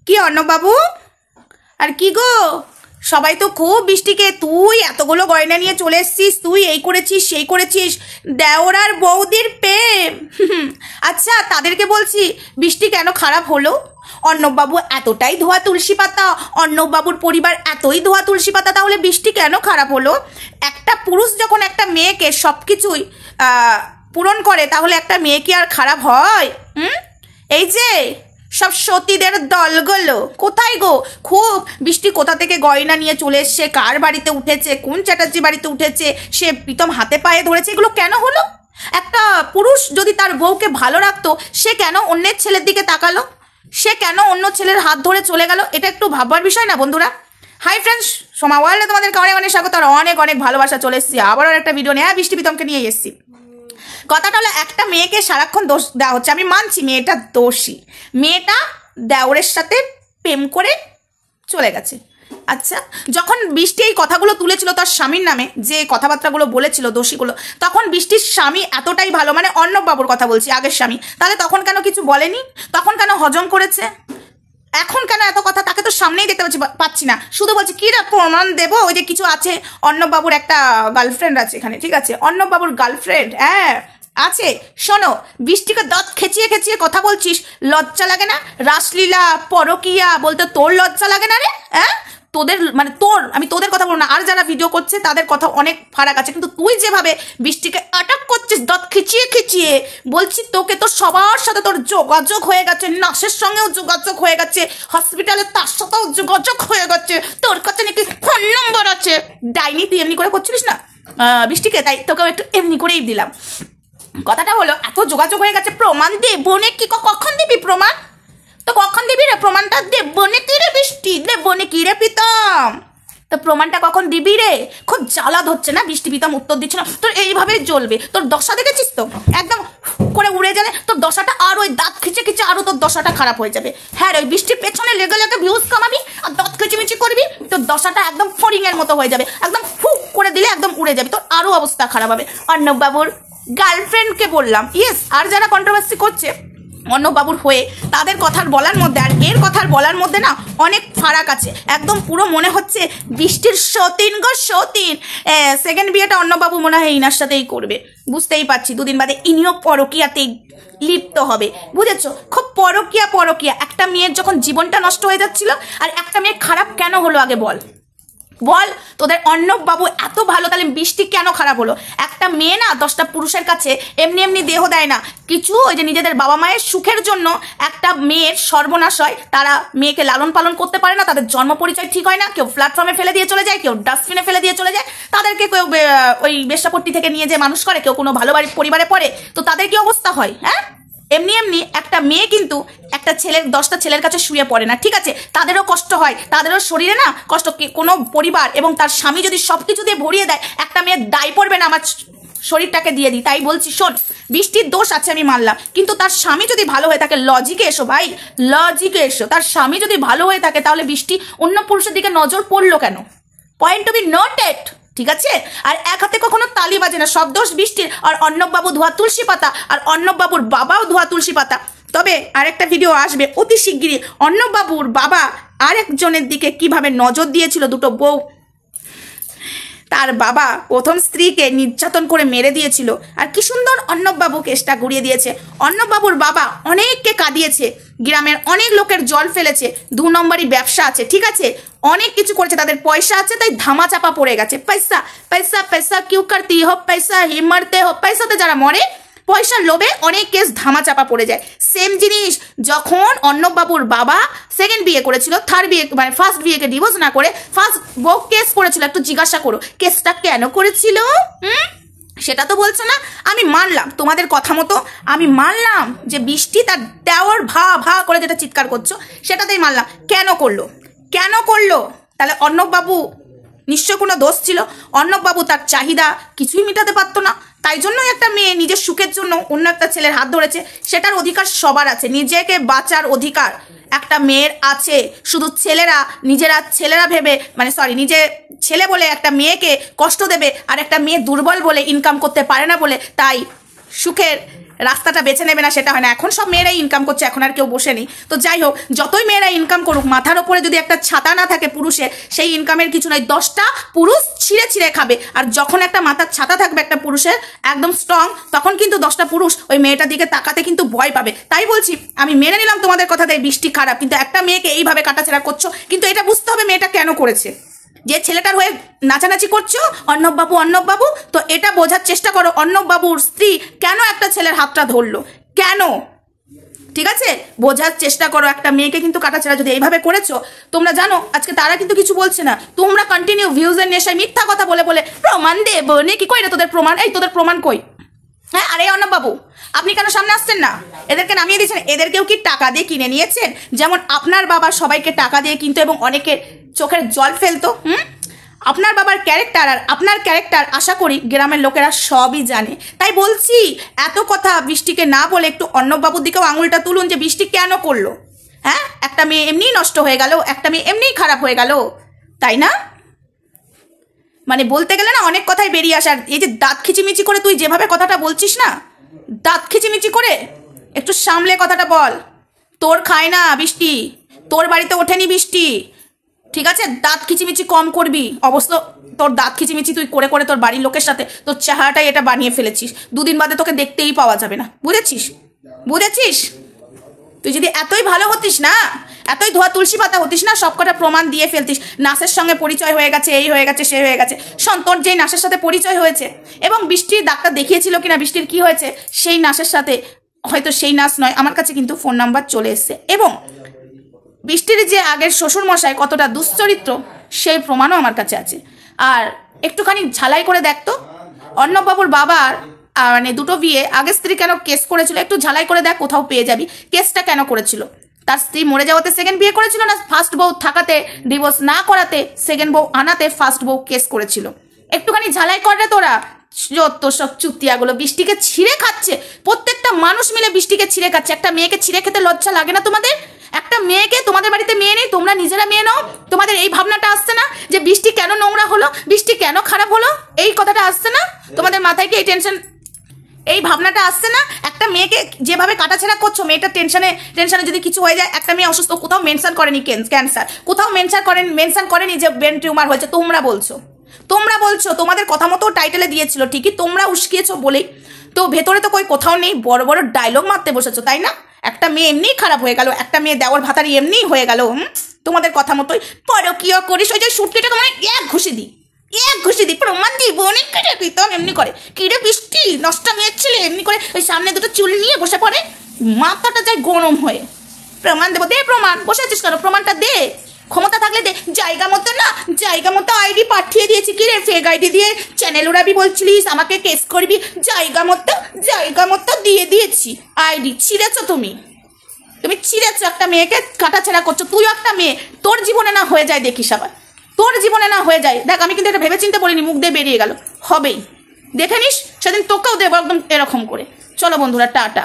কি অর্ণববাবু? আর কি গো, সবাই তো খুব বৃষ্টিকে, তুই এতগুলো গয়না নিয়ে চলে এসছিস, তুই এই করেছিস সেই করেছিস, দেওর আর বৌদির প্রেম। আচ্ছা তাদেরকে বলছি বৃষ্টি কেন খারাপ হলো? অর্ণববাবু এতটাই ধোয়া তুলসী পাতা, অর্ণববাবুর পরিবার এতই ধোয়া তুলসী পাতা, তাহলে বৃষ্টি কেন খারাপ হলো? একটা পুরুষ যখন একটা মেয়েকে সব কিছুই পূরণ করে, তাহলে একটা মেয়ে কি আর খারাপ হয়? এই যে সব সতীদের দলগুলো কোথায় গো? খুব বৃষ্টি কোথা থেকে গয়না নিয়ে চলে এসছে, কার বাড়িতে উঠেছে, কোন চ্যাটার্জি বাড়িতে উঠেছে, সে প্রীতম হাতে পায়ে ধরেছে, এগুলো কেন হলো? একটা পুরুষ যদি তার বউকে ভালো রাখতো, সে কেন অন্যের ছেলের দিকে তাকালো? সে কেন অন্য ছেলের হাত ধরে চলে গেল? এটা একটু ভাববার বিষয় না বন্ধুরা? হাই ফ্রেন্ডস, সোমা ওয়ার্ল্ডে তোমাদের অনেক অনেক স্বাগত আর অনেক অনেক ভালোবাসা। চলে এসেছি আবারও একটা ভিডিও নিয়ে। বৃষ্টি প্রীতমকে নিয়ে এসেছি। কথাটা হলো, একটা মেয়েকে সারাক্ষণ দোষ দেওয়া হচ্ছে। আমি মানছি মেয়েটা দোষী, মেয়েটা দেওরের সাথে প্রেম করে চলে গেছে। আচ্ছা, যখন বৃষ্টি এই কথাগুলো তুলেছিল তার স্বামীর নামে, যে কথাবার্তাগুলো বলেছিল দোষীগুলো, তখন বৃষ্টির স্বামী এতটাই ভালো, মানে অর্ণববাবুর কথা বলছি, আগের স্বামী, তাহলে তখন কেন কিছু বলেনি? তখন কেন হজম করেছে? এখন কেন এত কথা? তাকে তো সামনেই দেখতে পাচ্ছি না, শুধু বলছে কি রে প্রমাণ দেবো, ওই যে কিছু আছে, অর্ণববাবুর একটা গার্লফ্রেন্ড আছে এখানে, ঠিক আছে, অর্ণববাবুর গার্লফ্রেন্ড হ্যাঁ আছে। শোনো, বৃষ্টিকে দাঁত খেঁচিয়ে খেঁচিয়ে কথা বলছিস, লজ্জা লাগে না? রাসলীলা পরকিয়া বলতে তোর লজ্জা লাগে না রে? হ্যাঁ, তোদের মানে তোর, আমি তোদের কথা বলবো না, আর যারা ভিডিও করছে তাদের কথা অনেক ফারাক আছে, কিন্তু তুই যেভাবে বৃষ্টিকে অ্যাটাক করছিস দাঁত খিচিয়ে খিচিয়ে, বলছি তোকে তো সবার সাথে তোর যোগাযোগ হয়ে গেছে, নার্সের সঙ্গেও যোগাযোগ হয়ে গেছে, হসপিটালে তার সাথেও যোগাযোগ হয়ে গেছে, তোর কাছে নাকি ফোন নম্বর আছে। ডাইনি তুই এমনি করে করছিলিস না বৃষ্টিকে, তাই তোকেও একটু এমনি করেই দিলাম। কথাটা হলো, এত যোগাযোগ হয়ে গেছে, প্রমাণ দে। বোনে কি কখন দিবি প্রমাণ? তো কখন দিবি রে প্রমাণটা? দেবো নাকি রে বৃষ্টি, দেবো নাকি রে প্রীতম? তো প্রমাণটা কখন দিবি রে? খুব জ্বালা ধরছে না বৃষ্টি? প্রীতম উত্তর দিচ্ছে না। তোর এইভাবেই জ্বলবে। তোর দশা দেখেছিস তো, একদম করে উড়ে যাবে তোর দশাটা, আর ওই দাঁত খিচে খিচে আরও তোর দশাটা খারাপ হয়ে যাবে। হ্যাঁ, ওই বৃষ্টির পেছনে লেগে লেগে ভিউজ কামাবি আর দাঁত খিচিমিচি করবি, তোর দশাটা একদম ফড়িংয়ের মতো হয়ে যাবে, একদম ফুক করে দিলে একদম উড়ে যাবে, তোর আরও অবস্থা খারাপ হবে। অর্ণববাবুর গার্লফ্রেন্ডকে বললাম, ইয়েস, আর যারা কন্ট্রোভার্সি করছে অর্ণববাবুর হয়ে, তাদের কথার বলার মধ্যে আর এর কথার বলার মধ্যে না অনেক ফারাক আছে। একদম পুরো মনে হচ্ছে বৃষ্টির সতীন গো সতীন। সেকেন্ড বিয়েটা অর্ণববাবু মনে হয় ইনার সাথেই করবে, বুঝতেই পারছি। দুদিন বাদে ইনিও পরকিয়াতেই লিপ্ত হবে, বুঝেছো? খুব পরকিয়া। একটা মেয়ের যখন জীবনটা নষ্ট হয়ে যাচ্ছিল, আর একটা মেয়ে খারাপ কেন হলো আগে বল? তোদের অর্ণববাবু এত ভালো, তাহলে বৃষ্টি কেন খারাপ হলো? একটা মেয়ে না 10টা পুরুষের কাছে এমনি এমনি দেহ দেয় না, কিছু ওই যে নিজেদের বাবা মায়ের সুখের জন্য একটা মেয়ের সর্বনাশ হয়। তারা মেয়েকে লালন পালন করতে পারে না, তাদের জন্ম পরিচয় ঠিক হয় না, কেউ প্ল্যাটফর্মে ফেলে দিয়ে চলে যায়, কেউ ডাস্টবিনে ফেলে দিয়ে চলে যায়, তাদেরকে কেউ ওই বেশ্যাপট্টি থেকে নিয়ে যে মানুষ করে, কেউ কোনো ভালো পরিবারে পড়ে, তো তাদের কি অবস্থা হয়? হ্যাঁ, এমনি এমনি একটা মেয়ে কিন্তু একটা ছেলের 10টা ছেলের কাছে শুয়ে পড়ে না, ঠিক আছে? তাদেরও কষ্ট হয়, তাদেরও শরীরে না কষ্ট। কোনো পরিবার এবং তার স্বামী যদি সবকিছু দিয়ে ভরিয়ে দেয়, একটা মেয়ের দায় পড়বে না আমার শরীরটাকে দিয়ে দিই। তাই বলছি, শোন, বৃষ্টির দোষ আছে আমি মানলাম, কিন্তু তার স্বামী যদি ভালো হয়ে থাকে, লজিকে এসো ভাই, লজিকে এসো, তার স্বামী যদি ভালো হয়ে থাকে, তাহলে বৃষ্টি অন্য পুরুষের দিকে নজর পড়লো কেন? পয়েন্ট টু বি নোটেড, ঠিক আছে? আর এক হাতে কখনো তালি বাজে না, সব দোষ বৃষ্টির। আর অর্ণববাবু ধোয়া তুলসী পাতা, আর অর্ণববাবুর বাবাও ধোয়া তুলসী পাতা। তবে আরেকটা ভিডিও আসবে অতি শিগগিরই, অর্ণববাবুর বাবা আরেকজনের দিকে কিভাবে নজর দিয়েছিল, দুটো বউ, তার বাবা প্রথম স্ত্রীকে নির্যাতন করে মেরে দিয়েছিল, আর কি সুন্দর অর্ণববাবু কেসটা ঘুরিয়ে দিয়েছে। অর্ণববাবুর বাবা অনেককে কাঁদিয়েছে, গ্রামের অনেক লোকের জল ফেলেছে, 2 নম্বরই ব্যবসা আছে, ঠিক আছে, অনেক কিছু করেছে, তাদের পয়সা আছে, তাই ধামা চাপা পড়ে গেছে। পয়সা পয়সা পয়সা কিউ করতি হো, পয়সা হি মরতে হো, পয়সাতে যারা মরে, পয়সার লোভে অনেক কেস ধামা চাপা পড়ে যায়। সেম জিনিস যখন অর্ণববাবুর বাবা সেকেন্ড বিয়ে করেছিল, থার্ড বিয়ে মানে ফার্স্ট বিয়েকে ডিভোর্স না করে ফার্স্ট বউ কেস করেছিল, একটু জিজ্ঞাসা করো কেসটা কেন করেছিল? সেটা তো বলছো না। আমি মানলাম তোমাদের কথা মতো, আমি মানলাম যে বৃষ্টি তার দেওয়ার ভা করে যেটা চিৎকার করছো সেটাতেই মানলাম। কেন করলো? তাহলে অর্ণববাবু নিশ্চয় কোনো দোষ ছিল। অর্ণববাবু তার চাহিদা কিছুই মেটাতে পারতো না, তাই জন্যই একটা মেয়ে নিজের সুখের জন্য অন্য একটা ছেলের হাত ধরেছে। সেটার অধিকার সবার আছে, নিজেকে বাঁচার অধিকার একটা মেয়ের আছে। শুধু ছেলেরা ভেবে, মানে সরি, নিজে ছেলে বলে একটা মেয়েকে কষ্ট দেবে, আর একটা মেয়ে দুর্বল বলে ইনকাম করতে পারে না বলে তাই সুখের রাস্তাটা বেছে নেবে না সেটা হয় না, এখন সব মেয়েরাই ইনকাম করছে, এখন আর কেউ বসে নেই। তো যাই হোক, যতই মেয়েরা ইনকাম করুক, মাথার ওপরে যদি একটা ছাতা না থাকে পুরুষের, সেই ইনকামের কিছু নয়। 10টা পুরুষ ছিঁড়ে ছিঁড়ে খাবে। আর যখন একটা মাথার ছাতা থাকবে একটা পুরুষের একদম স্ট্রং, তখন কিন্তু 10টা পুরুষ ওই মেয়েটার দিকে তাকাতে কিন্তু ভয় পাবে। তাই বলছি, আমি মেনে নিলাম তোমাদের কথা, তাই বৃষ্টি খারাপ, কিন্তু একটা মেয়েকে এইভাবে কাটাছেড়া করছো, কিন্তু এটা বুঝতে হবে মেয়েটা কেন করেছে। যে ছেলেটার হয়ে নাচানাচি করছো অর্ণব বাবু, তো এটা বোঝার চেষ্টা করো অর্ণব বাবুর স্ত্রী কেন একটা ছেলের হাতটা ধরলো, কেন? ঠিক আছে, বোঝার চেষ্টা করো। একটা মেয়েকে কিন্তু কাটাছেড়া যদি এইভাবে করেছো, তোমরা জানো আজকে তারা কিন্তু কিছু বলছে না, তোমরা কন্টিনিউ ভিউজের নেশায় মিথ্যা কথা বলে বলে প্রমাণ দেবো নাকি, কই রে তোদের প্রমাণ? এই তোদের প্রমাণ কই? হ্যাঁ, আরে অর্ণব বাবু, আপনি কেন সামনে আসছেন না? এদেরকে নামিয়ে দিয়েছেন। এদেরকেও কি টাকা দিয়ে কিনে নিয়েছেন? যেমন আপনার বাবা সবাইকে টাকা দিয়ে কিনতো এবং অনেকের চোখের জল ফেলতো। আপনার বাবার ক্যারেক্টার আর আপনার ক্যারেক্টার আশা করি গ্রামের লোকেরা সবই জানে। তাই বলছি, এত কথা বৃষ্টিকে না বলে একটু অর্ণব বাবুর দিকেও আঙুলটা তুলুন যে বৃষ্টি কেন করলো। হ্যাঁ, একটা মেয়ে এমনিই নষ্ট হয়ে গেল, একটা মেয়ে এমনিই খারাপ হয়ে গেল, তাই না? মানে বলতে গেলে না অনেক কথাই বেরিয়ে আসার, এই যে দাঁত খিচিমিচি করে তুই যেভাবে কথাটা বলছিস না, দাঁত খিচিমিচি করে একটু সামলে কথাটা বল। তোর খায় না বৃষ্টি, তোর বাড়িতে ওঠেনি বৃষ্টি, ঠিক আছে? দাঁত খিচিমিচি কম করবি। অবশ্য তোর দাঁত খিচিমিচি তুই করে করে তোর বাড়ির লোকের সাথে তোর চেহারাটাই এটা বানিয়ে ফেলেছিস, দুদিন বাদে তোকে দেখতেই পাওয়া যাবে না, বুঝেছিস? বুঝেছিস? তুই যদি এতই ভালো হতিস না, এতই ধোয়া তুলসী পাতা হতিস না, সবকটা প্রমাণ দিয়ে ফেলতিস। নাসের সঙ্গে পরিচয় হয়ে গেছে, এই হয়ে গেছে, সে হয়ে গেছে। শোন, তোর যেই নাসের সাথে পরিচয় হয়েছে এবং বৃষ্টির ডাক্তার দেখিয়েছিল কিনা বৃষ্টির কি হয়েছে, সেই নাসের সাথে, হয়তো সেই নাস নয়, আমার কাছে কিন্তু ফোন নাম্বার চলে এসছে, এবং বৃষ্টির যে আগের শ্বশুরমশাই কতটা দুশ্চরিত্র সেই প্রমাণও আমার কাছে আছে। আর একটুখানি ঝালাই করে দেখতো অর্ণববাবুর বাবার মানে দুটো বিয়ে, আগের স্ত্রী কেন কেস করেছিল, একটু ঝালাই করে দেখ, কোথাও পেয়ে যাবি কেসটা কেন করেছিল। তার স্ত্রী মরে যাওয়াতে সেকেন্ড বিয়ে করেছিল, না ফার্স্ট বউ থাকাতে ডিভোর্স না করাতে সেকেন্ড বউ আনাতে ফার্স্ট বউ কেস করেছিল। একটুখানি ঝালাই করে তোরা, যত সব চুতিয়াগুলো বৃষ্টিকে ছিঁড়ে খাচ্ছে, প্রত্যেকটা মানুষ মিলে বৃষ্টিকে ছিঁড়ে খাচ্ছে। একটা মেয়েকে ছিঁড়ে খেতে লজ্জা লাগে না তোমাদের? একটা মেয়েকে, তোমাদের বাড়িতে মেয়ে নেই, তোমরা নিজেরা মেয়ে নাও, তোমাদের এই ভাবনাটা আসছে না যে বৃষ্টি কেন নোংরা হলো, বৃষ্টি কেন খারাপ হলো, এই কথাটা আসছে না তোমাদের মাথায়? কি এই টেনশন, এই ভাবনাটা আসছে না? একটা মেয়েকে যেভাবে কাটাছেড়া করছো, মেয়েটার টেনশনে যদি কিছু হয়ে যায়, একটা মেয়ে অসুস্থ, কোথাও মেনশন করেনি ক্যান্সার, কোথাও মেনশন করেনি যে ব্রেন টিউমার হয়েছে, তোমরা বলছো, তোমাদের কথা মতো টাইটেলে দিয়েছিল ঠিকই, তোমরা উস্কিয়েছো বলেই তো, ভেতরে তো কই কোথাও নেই, বড় বড় ডায়লগ মারতে বসেছো, তাই না? একটা মেয়ে এমনিই খারাপ হয়ে গেল, একটা মেয়ে দেওয়ার ভাতারি এমনিই হয়ে গেল, তোমাদের কথা মতোই। পরকীয় করিস, ওই যে সুটকেটাকে মানে এক ঘুষি দি প্রমাণ দিব অনেক কেটে দিতাম, এমনি করে কিরে বৃষ্টি নষ্ট মেয়ের ছেলে, এমনি করে ওই সামনে দুটো চুল নিয়ে বসে পড়ে, মাথাটা যায় গরম হয়ে। প্রমাণ দেবো, দে প্রমাণ, বসে আছিস কেন? প্রমাণটা দে, ক্ষমতা থাকলে দে। জায়গা মতো আইডি পাঠিয়ে দিয়েছি, কি রে ফেক আইডি দিয়ে চ্যানেল উড়াবি বলছিলিস, আমাকে কেস করবি, জায়গা মতো দিয়ে দিয়েছি আইডি। ছিঁড়েছো তুমি ছিঁড়েছো, একটা মেয়েকে কাটাছেড়া করছো। তুইও একটা মেয়ে, তোর জীবনে না হয়ে যায় দেখিস, আবার তোর জীবনে না হয়ে যায়। দেখ, আমি কিন্তু এটা ভেবে চিন্তে বলিনি, মুখ দিয়ে বেরিয়ে গেল, হবেই, দেখে নিস সেদিন তোকেও দেবো একদম এরকম করে। চলো বন্ধুরা, টাটা।